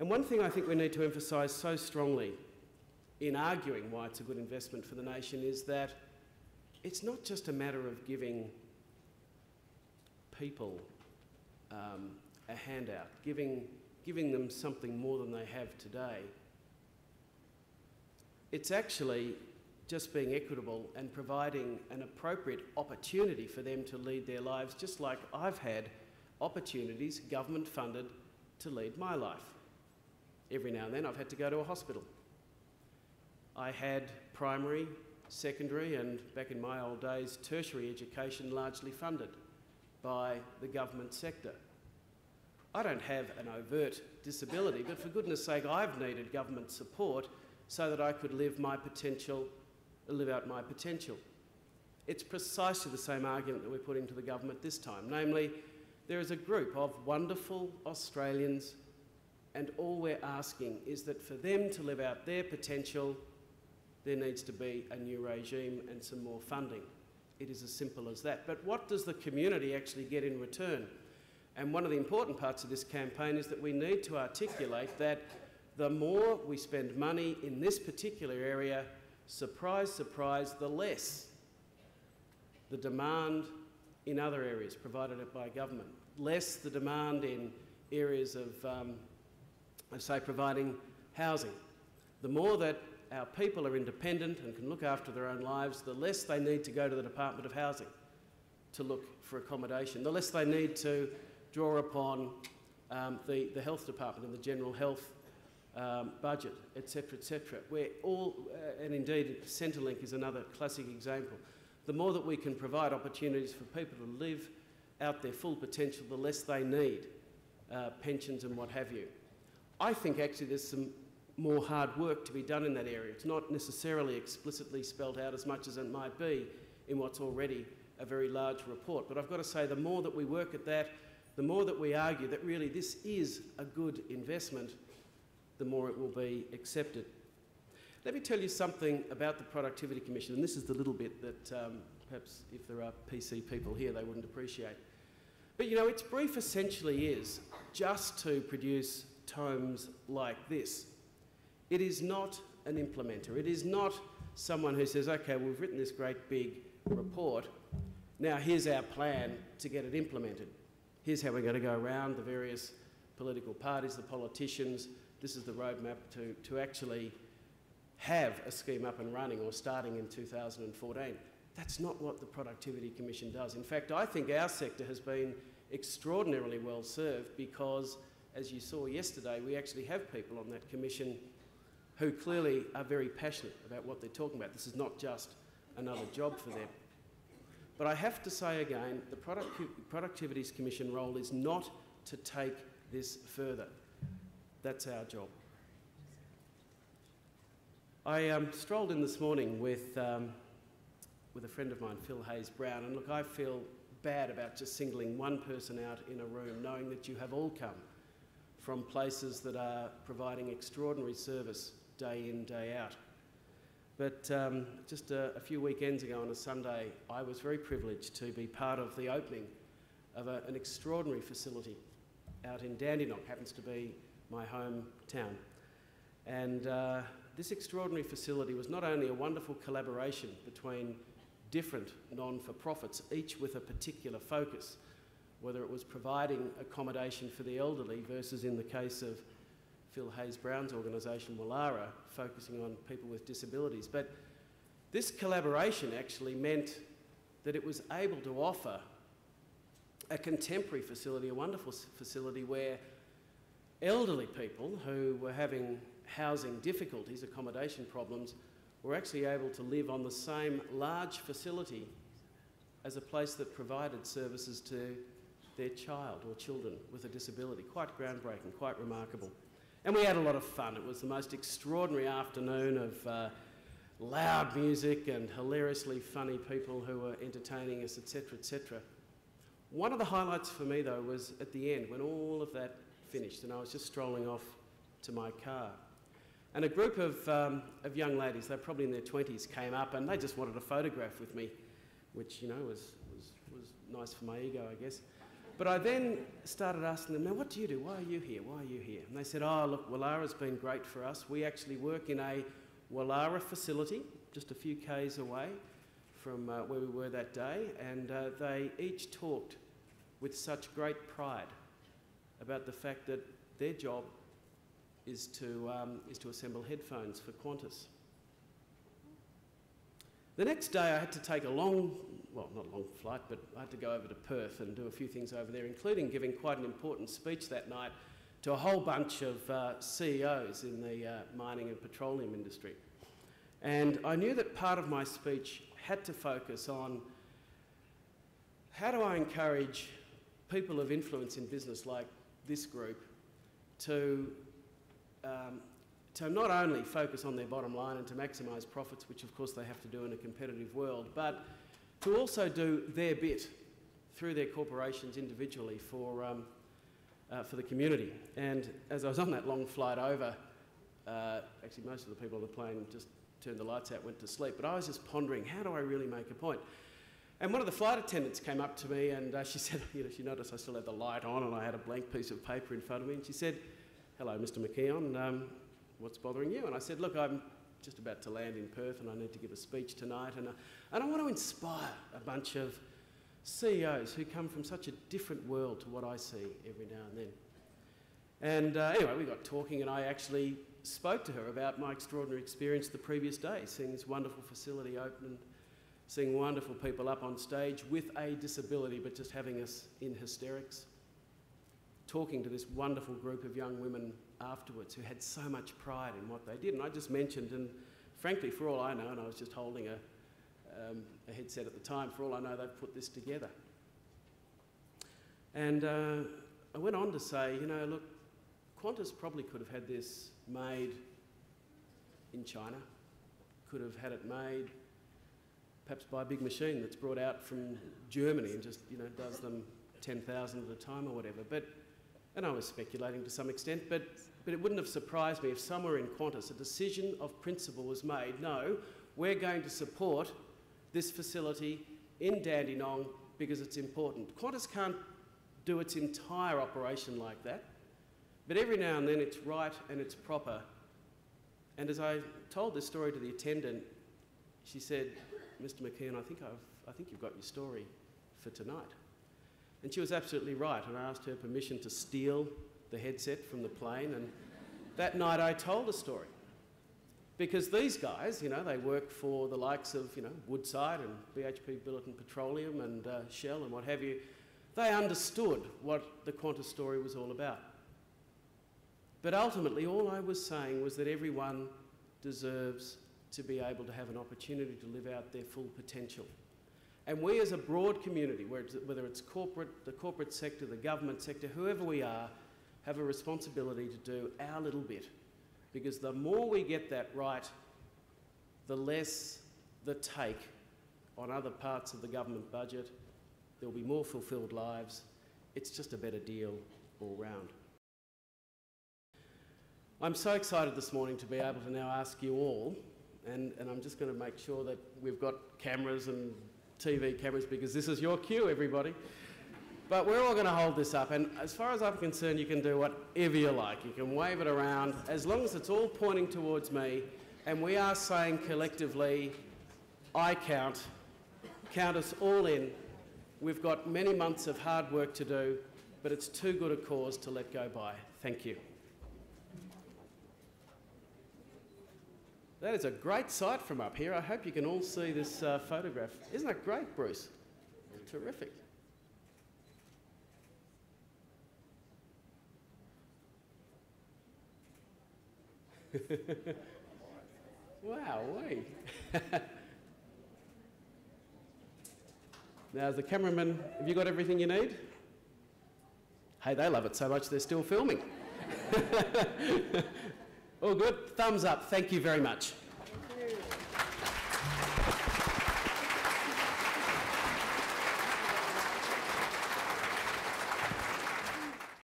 And one thing I think we need to emphasise so strongly in arguing why it's a good investment for the nation is that it's not just a matter of giving people a handout, giving them something more than they have today. It's actually just being equitable and providing an appropriate opportunity for them to lead their lives, just like I've had opportunities, government funded, to lead my life. Every now and then I've had to go to a hospital. I had primary, secondary and, back in my old days, tertiary education largely funded by the government sector. I don't have an overt disability, but for goodness sake, I've needed government support so that I could live out my potential. It's precisely the same argument that we're putting to the government this time, namely, there is a group of wonderful Australians and all we're asking is that for them to live out their potential, there needs to be a new regime and some more funding. It is as simple as that. But what does the community actually get in return? And one of the important parts of this campaign is that we need to articulate that the more we spend money in this particular area, surprise, surprise, the less the demand in other areas provided by government, less the demand in areas of, say, providing housing. The more that our people are independent and can look after their own lives, the less they need to go to the Department of Housing to look for accommodation, the less they need to draw upon the health department and the general health budget, etc., etc. We're all, and indeed Centrelink is another classic example. The more that we can provide opportunities for people to live out their full potential, the less they need pensions and what have you. I think actually there's some more hard work to be done in that area. It's not necessarily explicitly spelled out as much as it might be in what's already a very large report. But I've got to say, the more that we work at that, the more that we argue that really this is a good investment, the more it will be accepted. Let me tell you something about the Productivity Commission, and this is the little bit that perhaps if there are PC people here they wouldn't appreciate. But you know, its brief essentially is just to produce tomes like this. It is not an implementer. It is not someone who says, okay, we've written this great big report, now here's our plan to get it implemented. Here's how we're going to go around the various political parties, the politicians. This is the roadmap to actually have a scheme up and running or starting in 2014. That's not what the Productivity Commission does. In fact, I think our sector has been extraordinarily well served because, as you saw yesterday, we actually have people on that commission who clearly are very passionate about what they're talking about. This is not just another job for them. But I have to say again, the Productivities Commission role is not to take this further. That's our job. I strolled in this morning with a friend of mine, Phil Hayes-Brown, and look, I feel bad about just singling one person out in a room, knowing that you have all come from places that are providing extraordinary service day in, day out. But just a few weekends ago on a Sunday, I was very privileged to be part of the opening of an extraordinary facility out in Dandenong, happens to be my hometown. And this extraordinary facility was not only a wonderful collaboration between different non-for-profits, each with a particular focus, whether it was providing accommodation for the elderly versus, in the case of Phil Hayes-Brown's organisation, Wallara, focusing on people with disabilities. But this collaboration actually meant that it was able to offer a contemporary facility, a wonderful facility where elderly people who were having housing difficulties, accommodation problems, were actually able to live on the same large facility as a place that provided services to their child or children with a disability. Quite groundbreaking, quite remarkable. And we had a lot of fun. It was the most extraordinary afternoon of loud music and hilariously funny people who were entertaining us, etc., etc. One of the highlights for me, though, was at the end, when all of that finished and I was just strolling off to my car. And a group of young ladies, they're probably in their 20s, came up and they just wanted a photograph with me, which, you know, was nice for my ego, I guess. But I then started asking them, now what do you do? Why are you here? Why are you here? And they said, oh, look, Woollahra's been great for us. We actually work in a Woollahra facility, just a few k's away from where we were that day, and they each talked with such great pride about the fact that their job is to assemble headphones for Qantas. The next day I had to take a long, well, not a long flight, but I had to go over to Perth and do a few things over there, including giving quite an important speech that night to a whole bunch of CEOs in the mining and petroleum industry. And I knew that part of my speech had to focus on how do I encourage people of influence in business like this group to not only focus on their bottom line and to maximise profits, which of course they have to do in a competitive world, but to also do their bit through their corporations individually for the community. And as I was on that long flight over, actually most of the people on the plane just turned the lights out, went to sleep, but I was just pondering, how do I really make a point? And one of the flight attendants came up to me and she said, you know, she noticed I still had the light on and I had a blank piece of paper in front of me, and she said, hello, Mr. McKeon, what's bothering you? And I said, look, I'm just about to land in Perth and I need to give a speech tonight, and I want to inspire a bunch of CEOs who come from such a different world to what I see every now and then. And anyway, we got talking and I actually spoke to her about my extraordinary experience the previous day, seeing this wonderful facility open and seeing wonderful people up on stage with a disability but just having us in hysterics, talking to this wonderful group of young women afterwards who had so much pride in what they did. And I just mentioned, and frankly, for all I know, and I was just holding a headset at the time, for all I know, they've put this together. And I went on to say, you know, look, Qantas probably could have had this made in China, could have had it made perhaps by a big machine that's brought out from Germany and just, you know, does them 10,000 at a time or whatever. But, and I was speculating to some extent, but it wouldn't have surprised me if somewhere in Qantas a decision of principle was made, no, we're going to support this facility in Dandenong because it's important. Qantas can't do its entire operation like that, but every now and then it's right and it's proper. And as I told this story to the attendant, she said, Mr. McKeon, I think you've got your story for tonight. And she was absolutely right, and I asked her permission to steal the headset from the plane, and that night I told a story. Because these guys, you know, they work for the likes of, you know, Woodside and BHP Billiton Petroleum and Shell and what have you. They understood what the Qantas story was all about. But ultimately, all I was saying was that everyone deserves to be able to have an opportunity to live out their full potential. And we as a broad community, whether it's corporate, the corporate sector, the government sector, whoever we are, have a responsibility to do our little bit. Because the more we get that right, the less the take on other parts of the government budget, there'll be more fulfilled lives. It's just a better deal all round. I'm so excited this morning to be able to now ask you all, and I'm just going to make sure that we've got cameras and TV cameras because this is your cue, everybody. But we're all going to hold this up, and as far as I'm concerned, you can do whatever you like. You can wave it around, as long as it's all pointing towards me, and we are saying collectively, I count us all in. We've got many months of hard work to do, but it's too good a cause to let go by. Thank you. That is a great sight from up here. I hope you can all see this photograph. Isn't that great, Bruce? Terrific. Wow-wee. Now, as the cameraman, have you got everything you need? Hey, they love it so much they're still filming. All good? Thumbs up. Thank you very much.